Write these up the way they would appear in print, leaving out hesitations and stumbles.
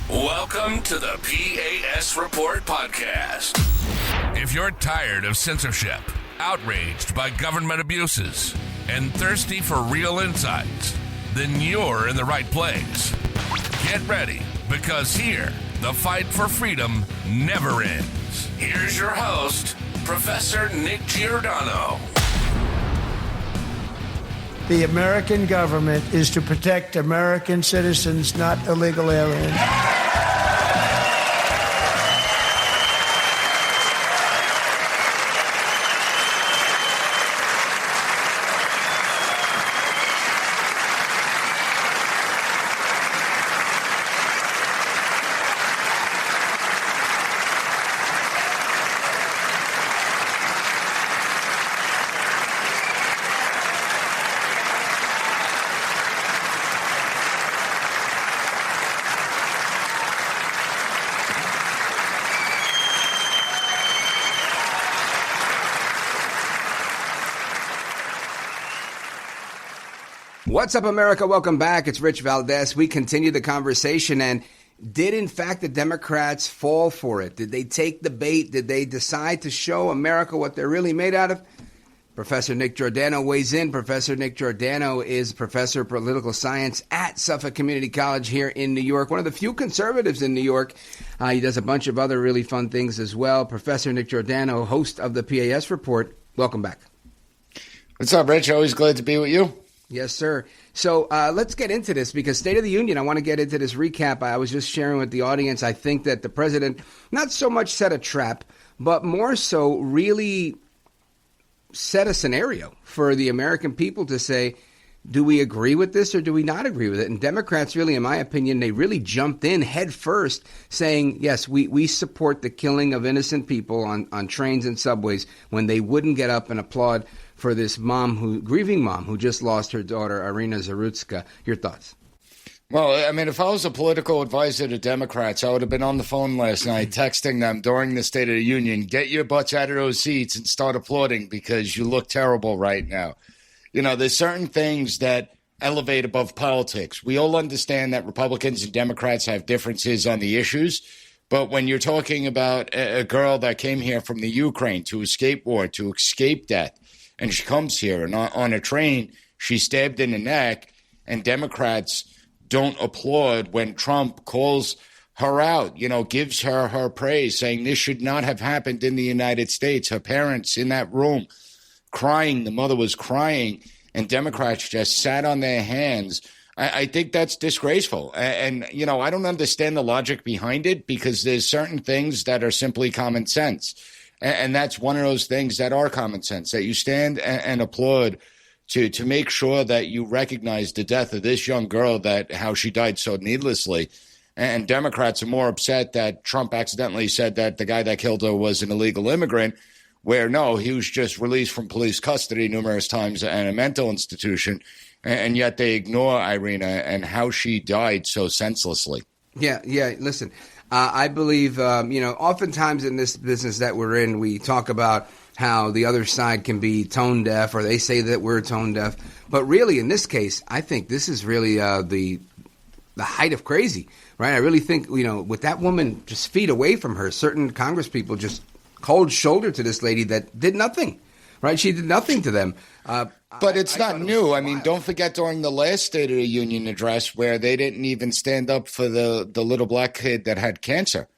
Welcome to the P.A.S. Report podcast. If you're tired of censorship, outraged by government abuses, and thirsty for real insights, then you're in the right place. Get ready, because here, the fight for freedom never ends. Here's your host, Professor Nick Giordano. The American government is to protect American citizens, not illegal aliens. What's up, America? Welcome back. It's Rich Valdez. We continue the conversation. And did, in fact, the Democrats fall for it? Did they take the bait? Did they decide to show America what they're really made out of? Professor Nick Giordano weighs in. Professor Nick Giordano is professor of political science at Suffolk Community College here in New York. One of the few conservatives in New York. He does a bunch of other really fun things as well. Professor Nick Giordano, host of the P.A.S. Report. Welcome back. What's up, Rich? Always glad to be with you. Yes, sir. So let's get into this because State of the Union, I want to get into this recap. I was just sharing with the audience. I think that the president not so much set a trap, but more so really set a scenario for the American people to say, do we agree with this or do we not agree with it? And Democrats really, in my opinion, they really jumped in head first saying, yes, we support the killing of innocent people on trains and subways when they wouldn't get up and applaud for this grieving mom who just lost her daughter, Irina Zarutska. Your thoughts? Well, I mean, if I was a political advisor to Democrats, I would have been on the phone last night texting them during the State of the Union, get your butts out of those seats and start applauding because you look terrible right now. You know, there's certain things that elevate above politics. We all understand that Republicans and Democrats have differences on the issues. But when you're talking about a girl that came here from the Ukraine to escape war, to escape death, and she comes here and on a train, she's stabbed in the neck, and Democrats don't applaud when Trump calls her out, gives her praise, saying this should not have happened in the United States. Her parents in that room crying, the mother was crying, and Democrats just sat on their hands. I think that's disgraceful. And I don't understand the logic behind it because there's certain things that are simply common sense. And that's one of those things that are common sense, that you stand and applaud to make sure that you recognize the death of this young girl, how she died so needlessly. And Democrats are more upset that Trump accidentally said that the guy that killed her was an illegal immigrant, where no, he was just released from police custody numerous times and a mental institution. And yet they ignore Irina and how she died so senselessly. Yeah. Listen. I believe, oftentimes in this business that we're in, we talk about how the other side can be tone deaf, or they say that we're tone deaf. But really, in this case, I think this is really the height of crazy, right? I really think, with that woman just feet away from her, certain Congress people just cold shoulder to this lady that did nothing, right? She did nothing to them. But it's not new. I mean, don't forget during the last State of the Union address where they didn't even stand up for the little black kid that had cancer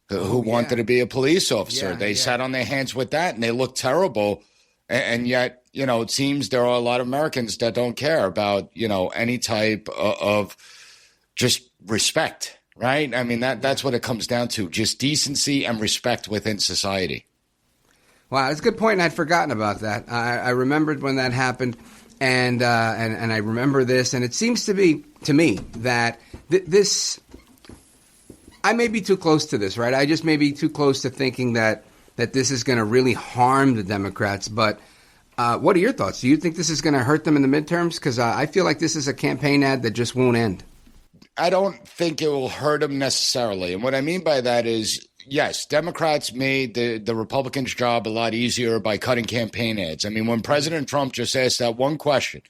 who wanted to be a police officer. They sat on their hands with that and they looked terrible. And yet, it seems there are a lot of Americans that don't care about, any type of just respect, right? I mean, that's what it comes down to, just decency and respect within society. Wow, that's a good point, and I'd forgotten about that. I remembered when that happened, and I remember this, and it seems to be, to me, that this, I may be too close to this, right? I just may be too close to thinking that this is going to really harm the Democrats, but what are your thoughts? Do you think this is going to hurt them in the midterms? Because I feel like this is a campaign ad that just won't end. I don't think it will hurt them necessarily, and what I mean by that is, yes, Democrats made the Republicans' job a lot easier by cutting campaign ads. I mean, when President Trump just asked that one question,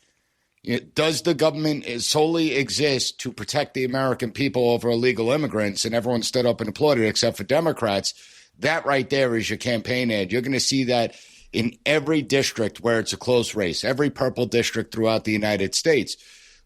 Does the government solely exist to protect the American people over illegal immigrants? And everyone stood up and applauded except for Democrats. That right there is your campaign ad. You're going to see that in every district where it's a close race, every purple district throughout the United States.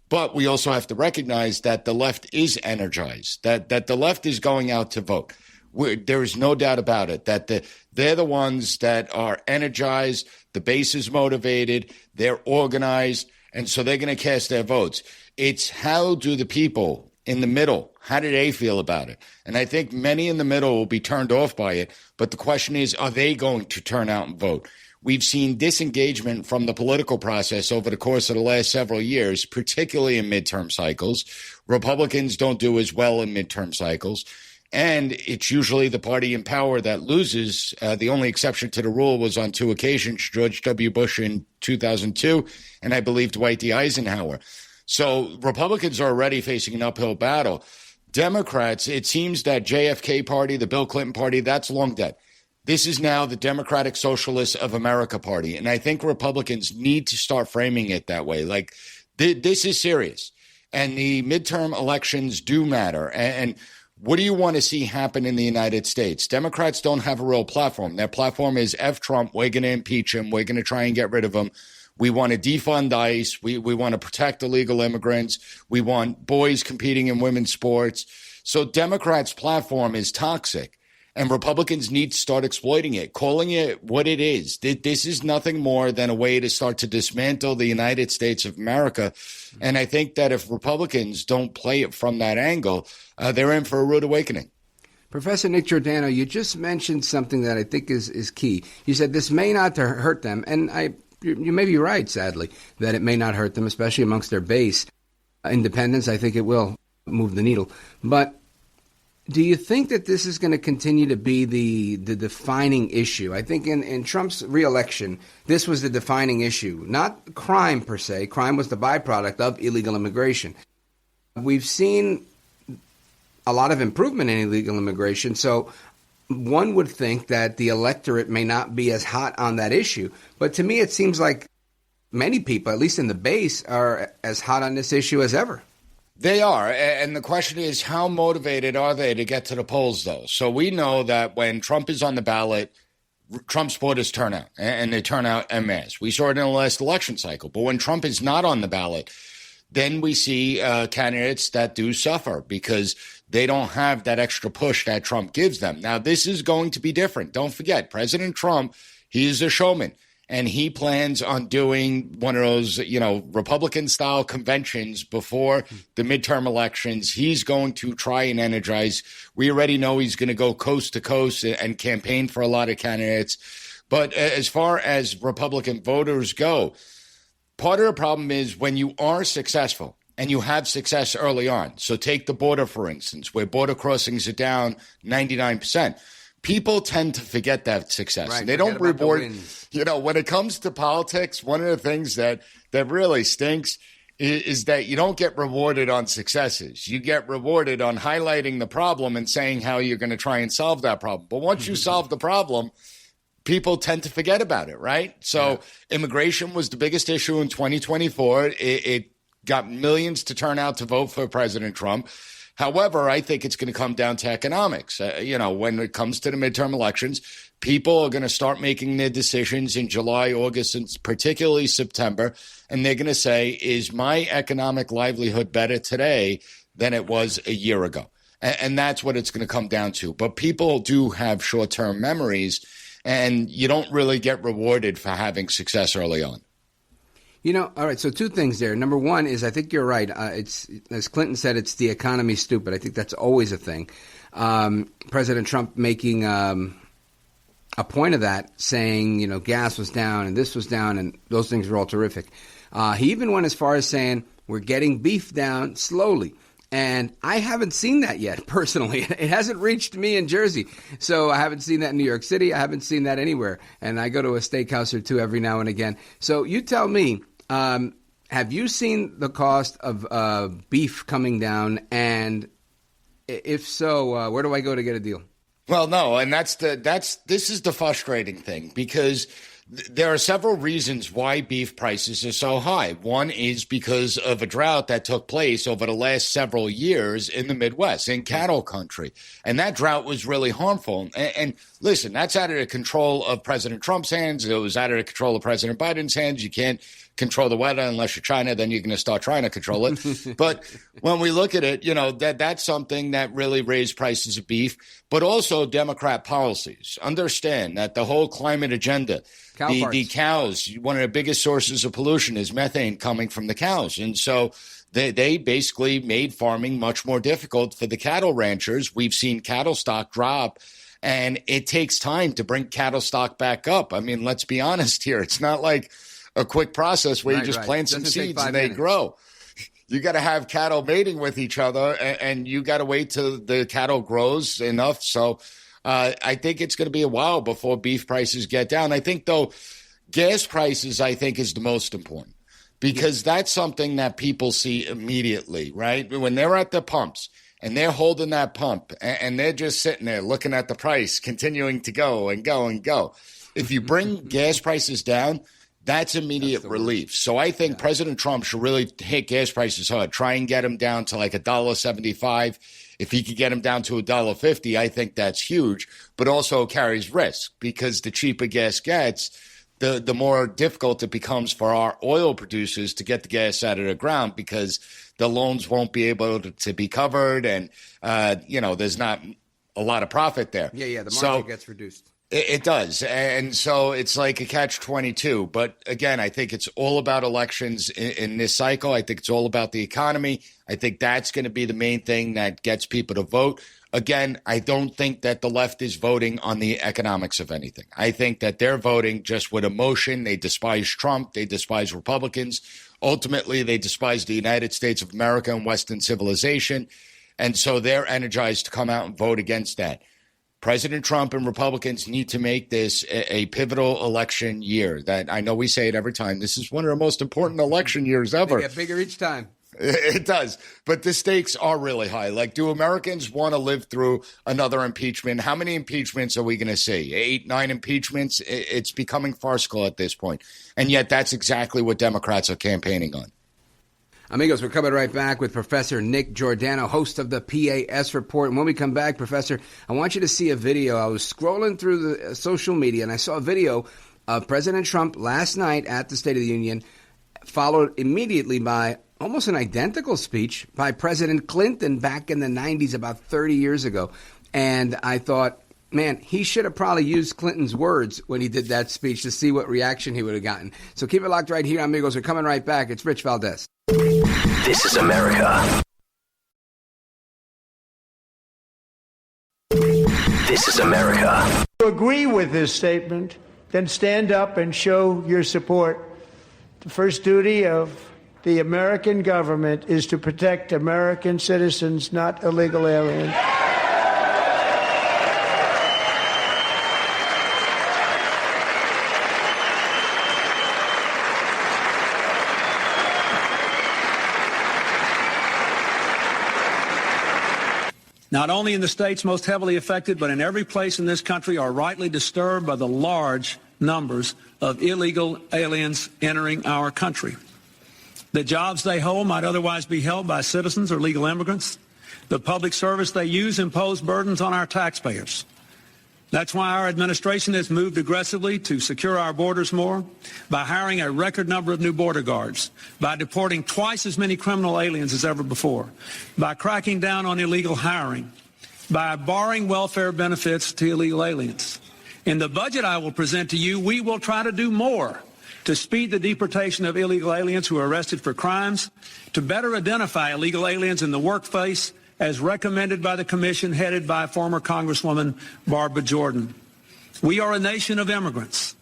But we also have to recognize that the left is energized, that the left is going out to vote. There is no doubt about it, that they're the ones that are energized, the base is motivated, they're organized, and so they're going to cast their votes. It's how do the people in the middle, how do they feel about it? And I think many in the middle will be turned off by it, but the question is, are they going to turn out and vote? We've seen disengagement from the political process over the course of the last several years, particularly in midterm cycles. Republicans don't do as well in midterm cycles. And it's usually the party in power that loses. The only exception to the rule was on 2 occasions, George W. Bush in 2002, and I believe Dwight D. Eisenhower. So Republicans are already facing an uphill battle. Democrats, it seems that JFK party, the Bill Clinton party, that's long dead. This is now the Democratic Socialists of America party. And I think Republicans need to start framing it that way. Like, this is serious. And the midterm elections do matter. And what do you want to see happen in the United States? Democrats don't have a real platform. Their platform is F Trump. We're going to impeach him. We're going to try and get rid of him. We want to defund ICE. We want to protect illegal immigrants. We want boys competing in women's sports. So Democrats' platform is toxic. And Republicans need to start exploiting it, calling it what it is. This is nothing more than a way to start to dismantle the United States of America. And I think that if Republicans don't play it from that angle, they're in for a rude awakening. Professor Nick Giordano, you just mentioned something that I think is key. You said this may not hurt them, and you may be right, sadly, that it may not hurt them, especially amongst their base. Independents, I think it will move the needle. But do you think that this is going to continue to be the defining issue? I think in Trump's reelection, this was the defining issue, not crime per se. Crime was the byproduct of illegal immigration. We've seen a lot of improvement in illegal immigration, so one would think that the electorate may not be as hot on that issue. But to me, it seems like many people, at least in the base, are as hot on this issue as ever. They are. And the question is, how motivated are they to get to the polls, though? So we know that when Trump is on the ballot, Trump supporters turn out, and they turn out en masse. We saw it in the last election cycle. But when Trump is not on the ballot, then we see candidates that do suffer because they don't have that extra push that Trump gives them. Now, this is going to be different. Don't forget, President Trump, he is a showman. And he plans on doing one of those, Republican-style conventions before the midterm elections. He's going to try and energize. We already know he's going to go coast to coast and campaign for a lot of candidates. But as far as Republican voters go, part of the problem is when you are successful and you have success early on. So take the border, for instance, where border crossings are down 99%. People tend to forget that success. Right, and they don't reward, when it comes to politics, one of the things that really stinks is that you don't get rewarded on successes. You get rewarded on highlighting the problem and saying how you're going to try and solve that problem. But once you solve the problem, people tend to forget about it, right? So immigration was the biggest issue in 2024. It got millions to turn out to vote for President Trump. However, I think it's going to come down to economics. When it comes to the midterm elections, people are going to start making their decisions in July, August, and particularly September. And they're going to say, is my economic livelihood better today than it was a year ago? And that's what it's going to come down to. But people do have short-term memories, and you don't really get rewarded for having success early on. All right, so two things there. Number one is I think you're right. It's, as Clinton said, it's the economy stupid. I think that's always a thing. President Trump making a point of that, saying, gas was down and this was down and those things were all terrific. He even went as far as saying, we're getting beef down slowly. And I haven't seen that yet, personally. It hasn't reached me in Jersey. So I haven't seen that in New York City. I haven't seen that anywhere. And I go to a steakhouse or two every now and again. So you tell me, have you seen the cost of beef coming down? And if so, where do I go to get a deal? Well, no, and this is the frustrating thing, because There are several reasons why beef prices are so high. One is because of a drought that took place over the last several years in the Midwest, in cattle country. And that drought was really harmful. And listen, that's out of the control of President Trump's hands. It was out of the control of President Biden's hands. You can't control the weather unless you're China, then you're going to start trying to control it. But when we look at it, that's something that really raised prices of beef, but also Democrat policies. Understand that the whole climate agenda, the cows, one of the biggest sources of pollution is methane coming from the cows. And so they basically made farming much more difficult for the cattle ranchers. We've seen cattle stock drop, and it takes time to bring cattle stock back up. I mean, let's be honest here. It's not like a quick process where you just plant some seeds and they grow. You got to have cattle mating with each other, and you got to wait till the cattle grows enough. So I think it's going to be a while before beef prices get down. I think, though, gas prices, I think, is the most important, because that's something that people see immediately, right? When they're at the pumps and they're holding that pump and they're just sitting there looking at the price, continuing to go and go and go. If you bring gas prices down, that's immediate relief. So I think President Trump should really hit gas prices hard, try and get them down to like $1.75. If he could get them down to $1.50, I think that's huge, but also carries risk, because the cheaper gas gets, the more difficult it becomes for our oil producers to get the gas out of the ground, because the loans won't be able to be covered, and there's not a lot of profit there. Yeah, the margin gets reduced. It does. And so it's like a catch-22. But again, I think it's all about elections in this cycle. I think it's all about the economy. I think that's going to be the main thing that gets people to vote. Again, I don't think that the left is voting on the economics of anything. I think that they're voting just with emotion. They despise Trump. They despise Republicans. Ultimately, they despise the United States of America and Western civilization. And so they're energized to come out and vote against that. President Trump and Republicans need to make this a pivotal election year. That I know we say it every time. This is one of the most important election years ever. They get bigger each time. It does. But the stakes are really high. Like, do Americans want to live through another impeachment? How many impeachments are we going to see? 8, 9 impeachments? It's becoming farcical at this point. And yet that's exactly what Democrats are campaigning on. Amigos, we're coming right back with Professor Nick Giordano, host of the P.A.S. Report. And when we come back, Professor, I want you to see a video. I was scrolling through the social media, and I saw a video of President Trump last night at the State of the Union, followed immediately by almost an identical speech by President Clinton back in the 90s, about 30 years ago. And I thought, man, he should have probably used Clinton's words when he did that speech to see what reaction he would have gotten. So keep it locked right here, amigos. We're coming right back. It's Rich Valdez. This is America. This is America. If you agree with this statement, then stand up and show your support. The first duty of the American government is to protect American citizens, not illegal aliens. Not only in the states most heavily affected, but in every place in this country are rightly disturbed by the large numbers of illegal aliens entering our country. The jobs they hold might otherwise be held by citizens or legal immigrants. The public service they use impose burdens on our taxpayers. That's why our administration has moved aggressively to secure our borders more, by hiring a record number of new border guards, by deporting twice as many criminal aliens as ever before, by cracking down on illegal hiring, by barring welfare benefits to illegal aliens. In the budget I will present to you, we will try to do more to speed the deportation of illegal aliens who are arrested for crimes, to better identify illegal aliens in the workplace, as recommended by the commission headed by former Congresswoman Barbara Jordan. We are a nation of immigrants,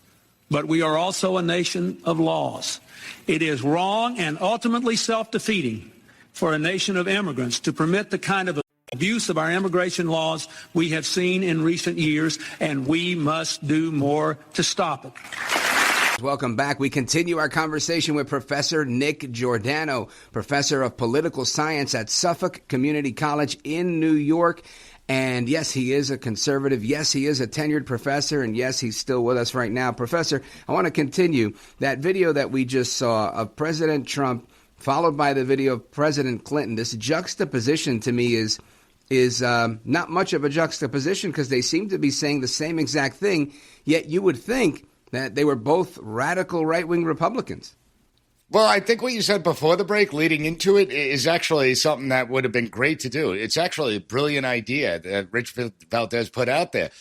but we are also a nation of laws. It is wrong and ultimately self-defeating for a nation of immigrants to permit the kind of abuse of our immigration laws we have seen in recent years, and we must do more to stop it. Welcome back. We continue our conversation with Professor Nick Giordano, professor of political science at Suffolk Community College in New York. And yes, he is a conservative. Yes, he is a tenured professor. And yes, he's still with us right now. Professor, I want to continue that video that we just saw of President Trump, followed by the video of President Clinton. This juxtaposition to me is not much of a juxtaposition because they seem to be saying the same exact thing. Yet you would think that they were both radical right-wing Republicans. Well, I think what you said before the break leading into it is actually something that would have been great to do. It's actually a brilliant idea that Rich Valdez put out there.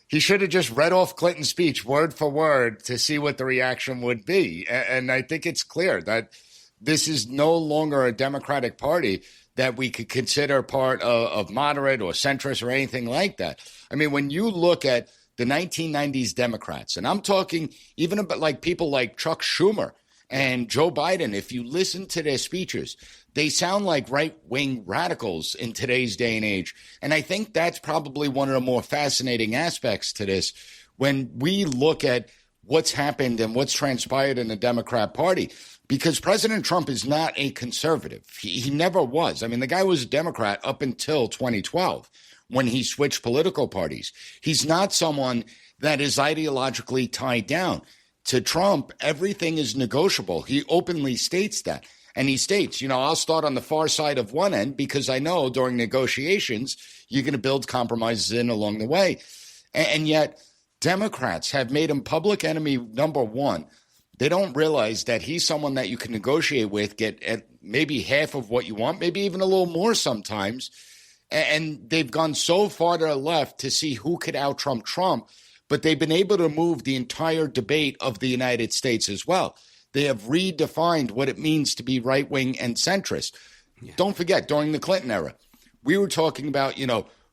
He should have just read off Clinton's speech word for word to see what the reaction would be. And I think it's clear that this is no longer a Democratic Party that we could consider part of moderate or centrist or anything like that. I mean, when you look at the 1990s Democrats, and I'm talking even about like people like Chuck Schumer and Joe Biden, if you listen to their speeches, they sound like right-wing radicals in today's day and age. And I think that's probably one of the more fascinating aspects to this when we look at what's happened and what's transpired in the Democrat Party. Because President Trump is not a conservative. He never was. I mean, the guy was a Democrat up until 2012 when he switched political parties. He's not someone that is ideologically tied down. To Trump, everything is negotiable. He openly states that. And he states, I'll start on the far side of one end because I know during negotiations, you're going to build compromises in along the way. And yet Democrats have made him public enemy number one. They don't realize that he's someone that you can negotiate with, get at maybe half of what you want, maybe even a little more sometimes. And they've gone so far to the left to see who could out-Trump Trump. But they've been able to move the entire debate of the United States as well. They have redefined what it means to be right-wing and centrist. Yeah. Don't forget, during the Clinton era, we were talking about,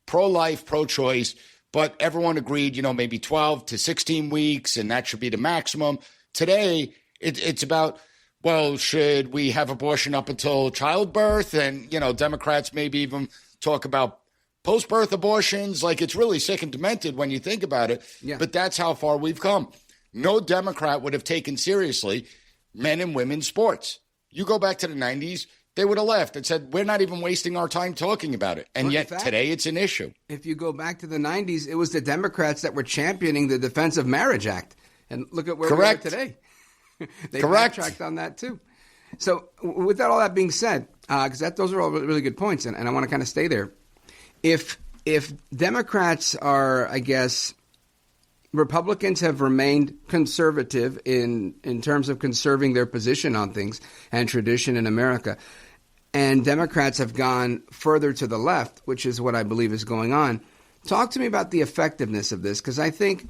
pro-life, pro-choice, but everyone agreed, maybe 12 to 16 weeks, and that should be the maximum. Today, it's about, well, should we have abortion up until childbirth? And, Democrats maybe even talk about post-birth abortions. Like, it's really sick and demented when you think about it. Yeah. But that's how far we've come. No Democrat would have taken seriously men and women's sports. You go back to the 90s, they would have left and said, we're not even wasting our time talking about it. And yet today it's an issue. If you go back to the 90s, it was the Democrats that were championing the Defense of Marriage Act. And look at where we are today. They backtracked on that too. So with all that being said, because those are all really good points, and I want to kind of stay there. If Democrats are, I guess, Republicans have remained conservative in terms of conserving their position on things and tradition in America, and Democrats have gone further to the left, which is what I believe is going on. Talk to me about the effectiveness of this, because I think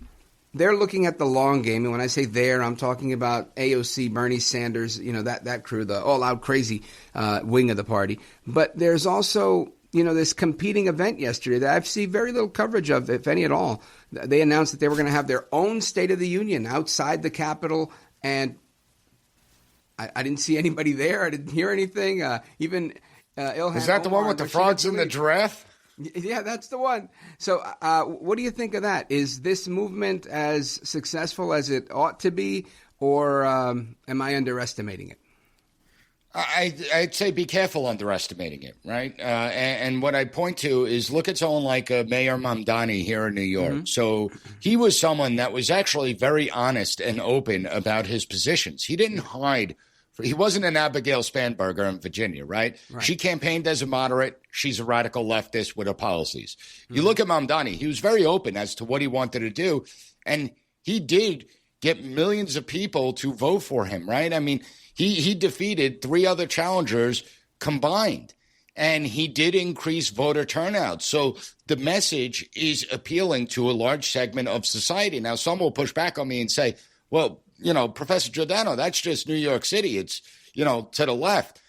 they're looking at the long game. And when I say there, I'm talking about AOC, Bernie Sanders, that crew, the all-out crazy wing of the party. But there's also this competing event yesterday that I've seen very little coverage of, if any at all. They announced that they were going to have their own State of the Union outside the Capitol, and I didn't see anybody there. I didn't hear anything. Even Ilhan Is that the one with the frogs in the giraffe? Yeah, that's the one. So what do you think of that? Is this movement as successful as it ought to be, or am I underestimating it? I'd say be careful underestimating it, right? And what I point to is look at someone like Mayor Mamdani here in New York. Mm-hmm. So he was someone that was actually very honest and open about his positions. He didn't hide. He wasn't an Abigail Spanberger in Virginia, right? She campaigned as a moderate. She's a radical leftist with her policies. Mm-hmm. You look at Mamdani, he was very open as to what he wanted to do. And he did get millions of people to vote for him, right? I mean, he defeated 3 other challengers combined, and he did increase voter turnout. So the message is appealing to a large segment of society. Now, some will push back on me and say, well, Professor Giordano, that's just New York City. It's, to the left.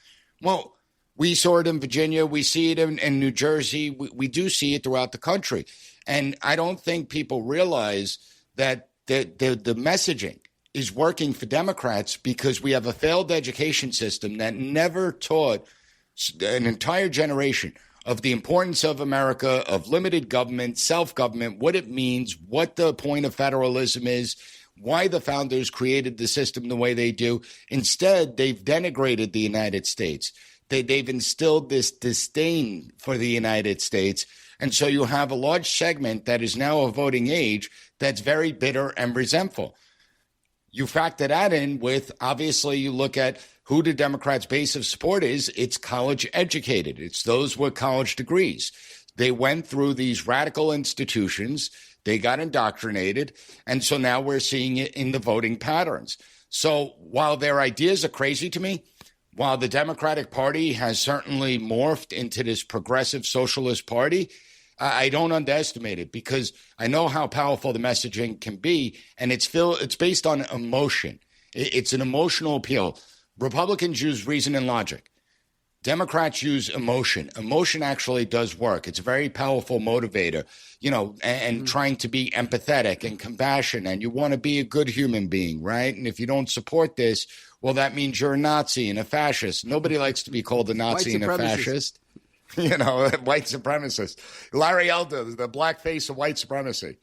Well, we saw it in Virginia. We see it in New Jersey. We do see it throughout the country. And I don't think people realize that the messaging is working for Democrats because we have a failed education system that never taught an entire generation of the importance of America, of limited government, self-government, what it means, what the point of federalism is, why the founders created the system the way they do. Instead, they've denigrated the United States. They've instilled this disdain for the United States And so you have a large segment that is now of voting age that's very bitter and resentful. You factor that in with, obviously, you look at who the Democrats' base of support is. It's college educated. It's those with college degrees. They went through these radical institutions. They got indoctrinated. And so now we're seeing it in the voting patterns. So while their ideas are crazy to me, while the Democratic Party has certainly morphed into this progressive socialist party, I don't underestimate it, because I know how powerful the messaging can be, and it's based on emotion. It's an emotional appeal. Republicans use reason and logic. Democrats use emotion. Emotion actually does work. It's a very powerful motivator, and trying to be empathetic and compassionate, and you want to be a good human being, right? And if you don't support this, well, that means you're a Nazi and a fascist. Nobody likes to be called a Nazi and a fascist. White supremacist. Larry Elder, the black face of white supremacy.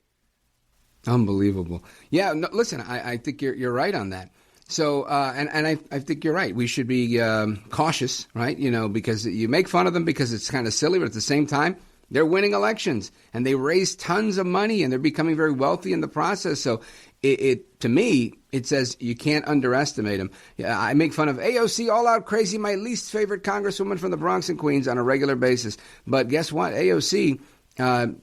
Unbelievable. Yeah, no, listen, I think you're right on that. So, and I think you're right. We should be cautious, right? Because you make fun of them because it's kind of silly, but at the same time, they're winning elections and they raise tons of money and they're becoming very wealthy in the process. So, to me, it says you can't underestimate them. I make fun of AOC, all out crazy, my least favorite congresswoman from the Bronx and Queens on a regular basis. But guess what? AOC,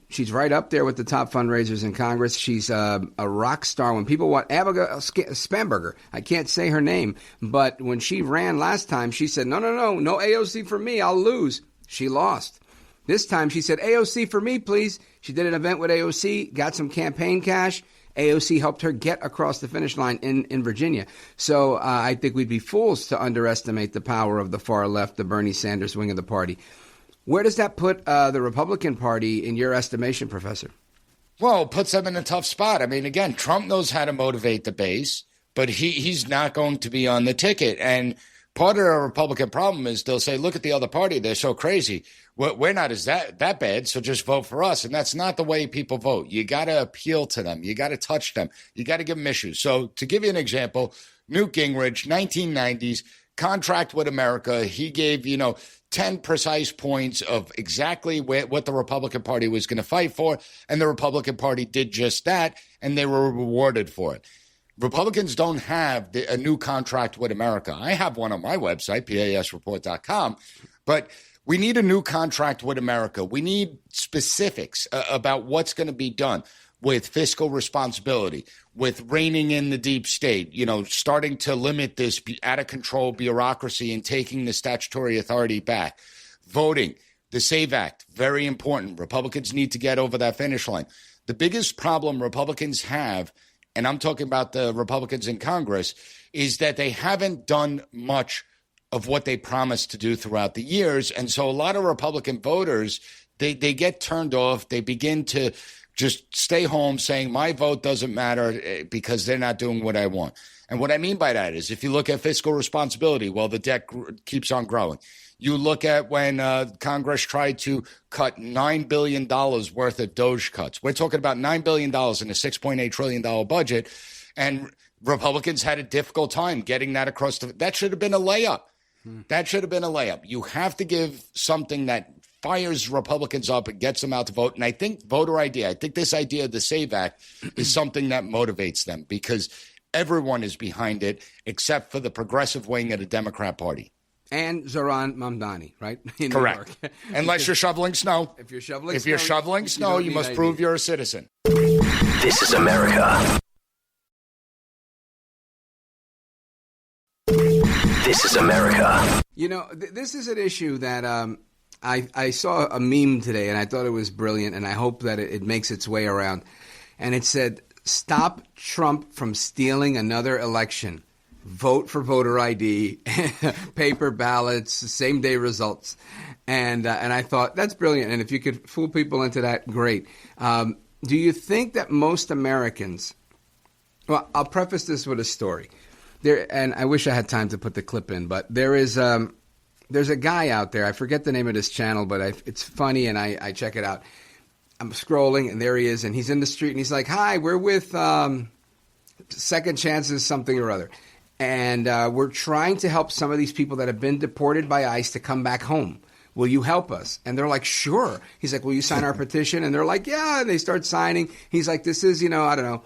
she's right up there with the top fundraisers in Congress. She's a rock star. When people want Abigail Spamberger, I can't say her name, but when she ran last time, she said, no AOC for me, I'll lose. She lost. This time she said, AOC for me, please. She did an event with AOC, got some campaign cash. AOC helped her get across the finish line in Virginia. So I think we'd be fools to underestimate the power of the far left, the Bernie Sanders wing of the party. Where does that put the Republican Party in your estimation, Professor? Well, it puts them in a tough spot. I mean, again, Trump knows how to motivate the base, but he's not going to be on the ticket. And part of the Republican problem is they'll say, look at the other party. They're so crazy. We're not as that bad, so just vote for us. And that's not the way people vote. You got to appeal to them. You got to touch them. You got to give them issues. So to give you an example, Newt Gingrich, 1990s, contract with America. He gave, 10 precise points of exactly what the Republican Party was going to fight for. And the Republican Party did just that, and they were rewarded for it. Republicans don't have a new contract with America. I have one on my website, PASreport.com, but we need a new contract with America. We need specifics about what's going to be done with fiscal responsibility, with reining in the deep state, starting to limit this out-of-control bureaucracy and taking the statutory authority back. Voting, the SAVE Act, very important. Republicans need to get over that finish line. The biggest problem Republicans have, and I'm talking about the Republicans in Congress, is that they haven't done much of what they promised to do throughout the years. And so a lot of Republican voters, they get turned off. They begin to just stay home saying my vote doesn't matter because they're not doing what I want. And what I mean by that is if you look at fiscal responsibility, well, the debt keeps on growing. You look at when Congress tried to cut $9 billion worth of DOGE cuts. We're talking about $9 billion in a $6.8 trillion budget. And Republicans had a difficult time getting that across. That should have been a layup. That should have been a layup. You have to give something that fires Republicans up and gets them out to vote. And I think voter ID, I think this idea of the SAVE Act is something that motivates them because everyone is behind it except for the progressive wing of the Democrat Party. And Zoran Mamdani, right? In Correct. New York. Unless you're shoveling snow. If you're shoveling snow, you must prove you're a citizen. This is America. This is America. This is an issue that I saw a meme today, and I thought it was brilliant, and I hope that it makes its way around. And it said, stop Trump from stealing another election. Vote for voter ID, paper ballots, same-day results. And I thought, that's brilliant. And if you could fool people into that, great. Do you think that most Americans – well, I'll preface this with a story. And I wish I had time to put the clip in, but there's a guy out there. I forget the name of this channel, but it's funny, and I check it out. I'm scrolling, and there he is, and he's in the street, and he's like, hi, we're with Second Chances something or other. And we're trying to help some of these people that have been deported by ICE to come back home. will you help us? And they're like, sure. He's like, will you sign our petition? And they're like, yeah. And they start signing. He's like, this is, I don't know,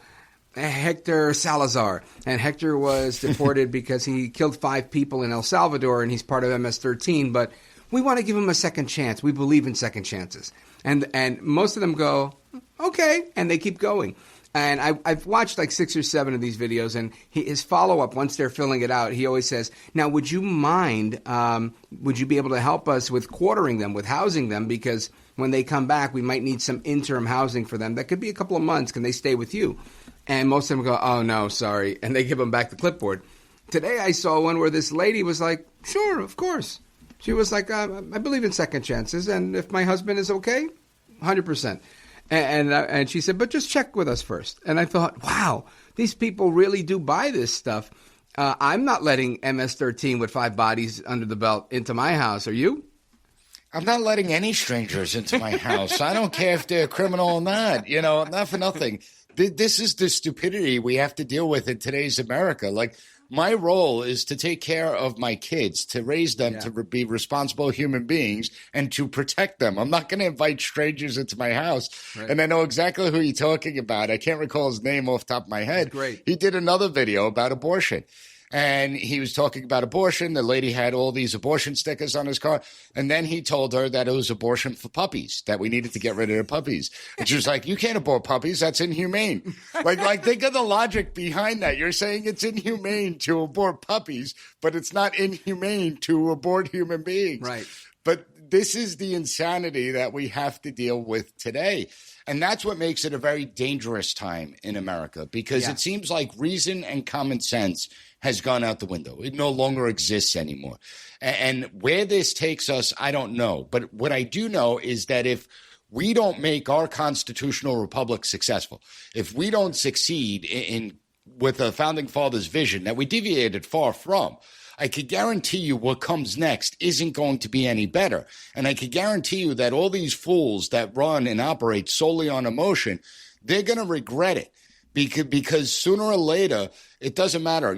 Hector Salazar. And Hector was deported because he killed 5 people in El Salvador, and he's part of MS-13. But we want to give him a second chance. We believe in second chances. And most of them go, okay, and they keep going. And I've watched like 6 or 7 of these videos, and his follow-up, once they're filling it out, he always says, now, would you mind, would you be able to help us with quartering them, with housing them? Because when they come back, we might need some interim housing for them. That could be a couple of months. Can they stay with you? And most of them go, oh, no, sorry. And they give them back the clipboard. Today I saw one where this lady was like, sure, of course. She was like, I believe in second chances, and if my husband is okay, 100%. And she said, but just check with us first. And I thought, wow, these people really do buy this stuff. I'm not letting MS-13 with 5 bodies under the belt into my house. Are you? I'm not letting any strangers into my house. I don't care if they're a criminal or not. Not for nothing. This is the stupidity we have to deal with in today's America. Like, my role is to take care of my kids, to raise them to be responsible human beings, and to protect them. I'm not going to invite strangers into my house. Right. And I know exactly who you're talking about. I can't recall his name off the top of my head. That's great. He did another video about abortion. And he was talking about abortion. The lady had all these abortion stickers on his car. And then he told her that it was abortion for puppies, that we needed to get rid of the puppies. And she was like, you can't abort puppies. That's inhumane. Like think of the logic behind that. You're saying it's inhumane to abort puppies, but it's not inhumane to abort human beings. Right. But this is the insanity that we have to deal with today. And that's what makes it a very dangerous time in America, because it seems like reason and common sense has gone out the window. It no longer exists anymore. And where this takes us, I don't know. But what I do know is that if we don't make our constitutional republic successful, if we don't succeed in with the founding fathers' vision that we deviated far from, I could guarantee you what comes next isn't going to be any better. And I could guarantee you that all these fools that run and operate solely on emotion, they're going to regret it. Because sooner or later, it doesn't matter.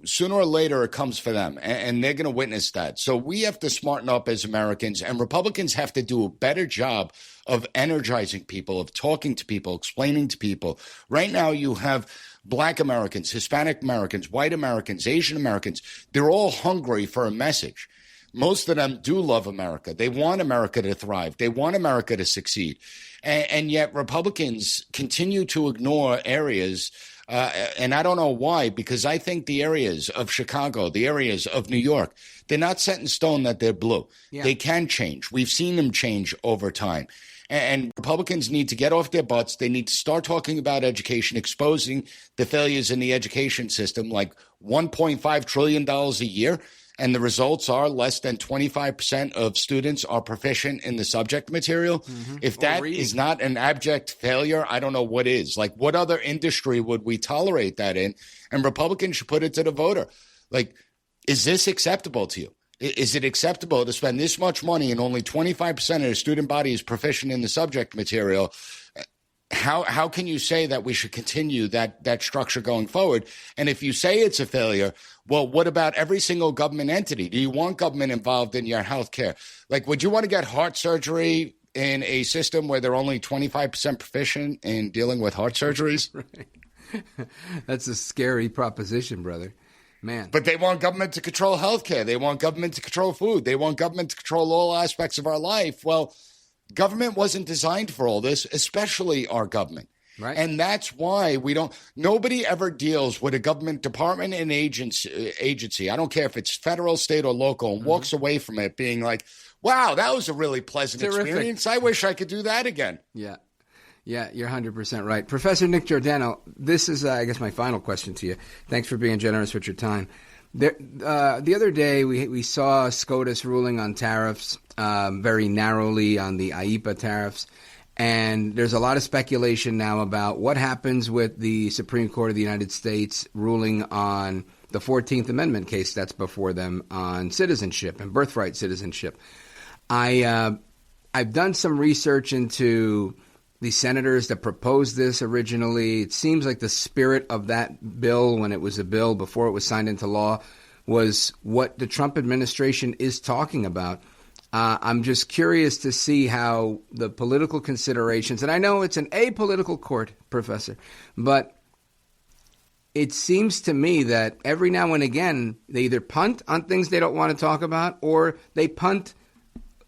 Sooner or later it comes for them, and they're going to witness that. So we have to smarten up as Americans, and Republicans have to do a better job of energizing people, of talking to people, explaining to people. Right now you have Black Americans, Hispanic Americans, white Americans, Asian Americans. They're all hungry for a message. Most of them do love America. They want America to thrive. They want America to succeed. And yet Republicans continue to ignore areas, and I don't know why, because I think the areas of Chicago, the areas of New York, they're not set in stone that they're blue. Yeah. They can change. We've seen them change over time. And Republicans need to get off their butts. They need to start talking about education, exposing the failures in the education system, like $1.5 trillion a year. And the results are less than 25% of students are proficient in the subject material. Mm-hmm. If that is not an abject failure, I don't know what is. Like, what other industry would we tolerate that in? And Republicans should put it to the voter. Like, is this acceptable to you? Is it acceptable to spend this much money and only 25% of the student body is proficient in the subject material? How can you say that we should continue that structure going forward? And if you say it's a failure, well, what about every single government entity? Do you want government involved in your health care? Like, would you want to get heart surgery in a system where they're only 25% proficient in dealing with heart surgeries? Right. That's a scary proposition, brother. Man. But they want government to control healthcare. They want government to control food. They want government to control all aspects of our life. Well, government wasn't designed for all this, especially our government. Right. And that's why nobody ever deals with a government department and agency. I don't care if it's federal, state, or local, and walks away from it being like, wow, that was a really pleasant experience. I wish I could do that again. Yeah. Yeah, you're 100% right. Professor Nick Giordano, this is, I guess, my final question to you. Thanks for being generous with your time. The other day, we saw SCOTUS ruling on tariffs very narrowly on the IEEPA tariffs. And there's a lot of speculation now about what happens with the Supreme Court of the United States ruling on the 14th Amendment case that's before them on citizenship and birthright citizenship. I've done some research into the senators that proposed this originally. It seems like the spirit of that bill, when it was a bill before it was signed into law, was what the Trump administration is talking about. I'm just curious to see how the political considerations, and I know it's an apolitical court, Professor, but it seems to me that every now and again they either punt on things they don't want to talk about, or they punt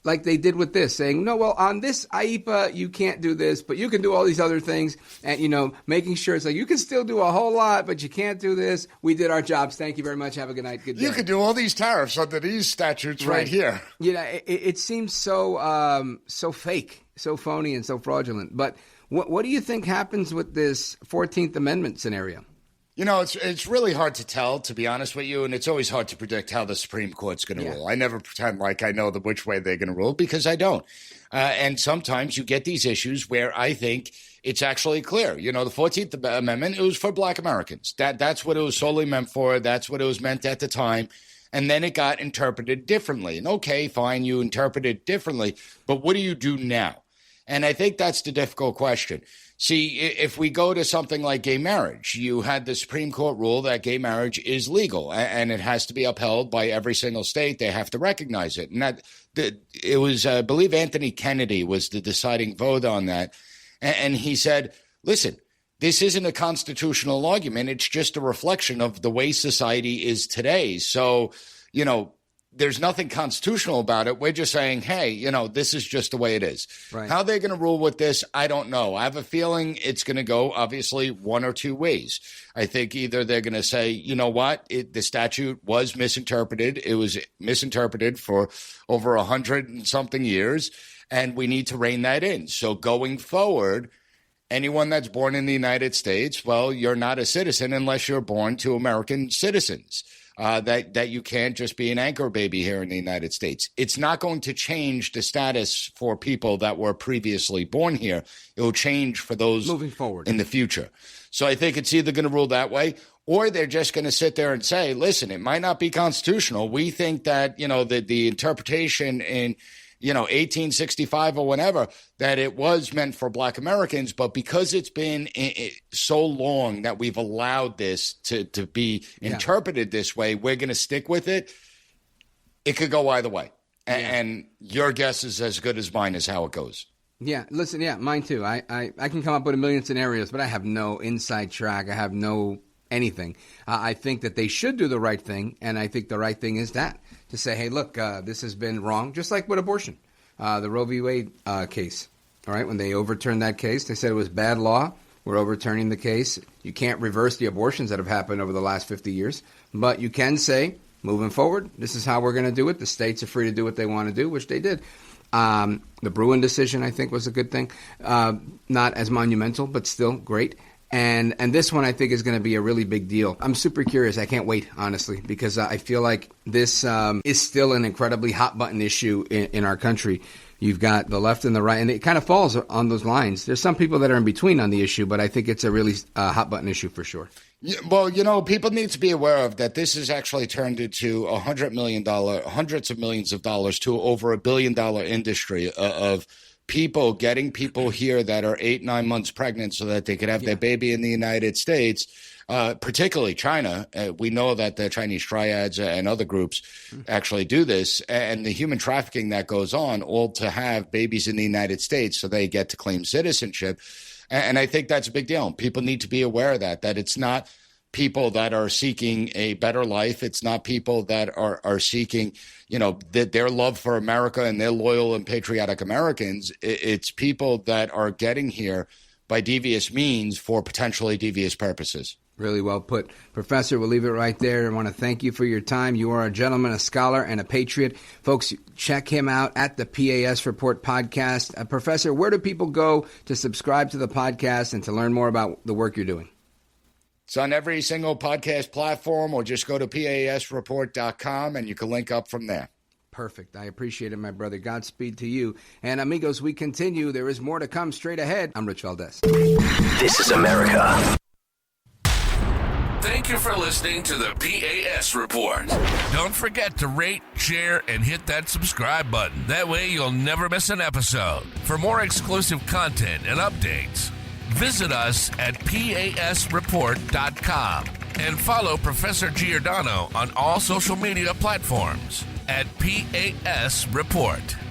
like they did with this, saying, no, well, on this IEPA, you can't do this, but you can do all these other things. And, making sure it's like, you can still do a whole lot, but you can't do this. We did our jobs. Thank you very much. Have a good night. Good day. You could do all these tariffs under these statutes right here. It seems so fake, so phony, and so fraudulent. But what do you think happens with this 14th Amendment scenario? It's really hard to tell, to be honest with you, and it's always hard to predict how the Supreme Court's going to rule. I never pretend like I know which way they're going to rule, because I don't. And sometimes you get these issues where I think it's actually clear. The 14th Amendment, it was for Black Americans. That's what it was solely meant for. That's what it was meant at the time. And then it got interpreted differently. And okay, fine, you interpret it differently, but what do you do now? And I think that's the difficult question. See, if we go to something like gay marriage, you had the Supreme Court rule that gay marriage is legal and it has to be upheld by every single state. They have to recognize it. And it was, I believe Anthony Kennedy was the deciding vote on that. And he said, listen, this isn't a constitutional argument. It's just a reflection of the way society is today. So, there's nothing constitutional about it. We're just saying, hey, this is just the way it is. Right. How they're going to rule with this, I don't know. I have a feeling it's going to go, obviously, one or two ways. I think either they're going to say, you know what, the statute was misinterpreted. It was misinterpreted for over 100 and something years, and we need to rein that in. So going forward, anyone that's born in the United States, well, you're not a citizen unless you're born to American citizens. That you can't just be an anchor baby here in the United States. It's not going to change the status for people that were previously born here. It will change for those moving forward in the future. So I think it's either going to rule that way, or they're just going to sit there and say, listen, it might not be constitutional. We think that, the interpretation in 1865 or whenever, that it was meant for Black Americans, but because it's been so long that we've allowed this to be interpreted this way, we're going to stick with it. It could go either way. And your guess is as good as mine as how it goes. Yeah, listen, mine too. I can come up with a million scenarios, but I have no inside track. I have no anything. I think that they should do the right thing, and I think the right thing is to say, hey, look, this has been wrong, just like with abortion, the Roe v. Wade case. All right, when they overturned that case, they said it was bad law. We're overturning the case. You can't reverse the abortions that have happened over the last 50 years, but you can say, moving forward, this is how we're going to do it. The states are free to do what they want to do, which they did. The Bruin decision, I think, was a good thing. Not as monumental, but still great. And this one, I think, is going to be a really big deal. I'm super curious. I can't wait, honestly, because I feel like this is still an incredibly hot-button issue in our country. You've got the left and the right, and it kind of falls on those lines. There's some people that are in between on the issue, but I think it's a really hot-button issue for sure. Yeah, well, people need to be aware of that. This has actually turned into $100 million, hundreds of millions of dollars to over $1 billion industry of people getting people here that are 8-9 months pregnant so that they could have their baby in the United States, particularly China. We know that the Chinese triads and other groups actually do this, and the human trafficking that goes on, all to have babies in the United States so they get to claim citizenship. And I think that's a big deal. People need to be aware of that it's not people that are seeking a better life. It's not people that are seeking, their love for America and they're loyal and patriotic Americans. It's people that are getting here by devious means for potentially devious purposes. Really well put. Professor, we'll leave it right there. I want to thank you for your time. You are a gentleman, a scholar, and a patriot. Folks, check him out at the P.A.S. Report podcast. Professor, where do people go to subscribe to the podcast and to learn more about the work you're doing? It's on every single podcast platform, or just go to PASreport.com and you can link up from there. Perfect. I appreciate it, my brother. Godspeed to you. And amigos, we continue. There is more to come straight ahead. I'm Rich Valdez. This is America. Thank you for listening to the P.A.S. Report. Don't forget to rate, share, and hit that subscribe button. That way you'll never miss an episode. For more exclusive content and updates, visit us at PASreport.com. And follow Professor Giordano on all social media platforms at P.A.S. Report.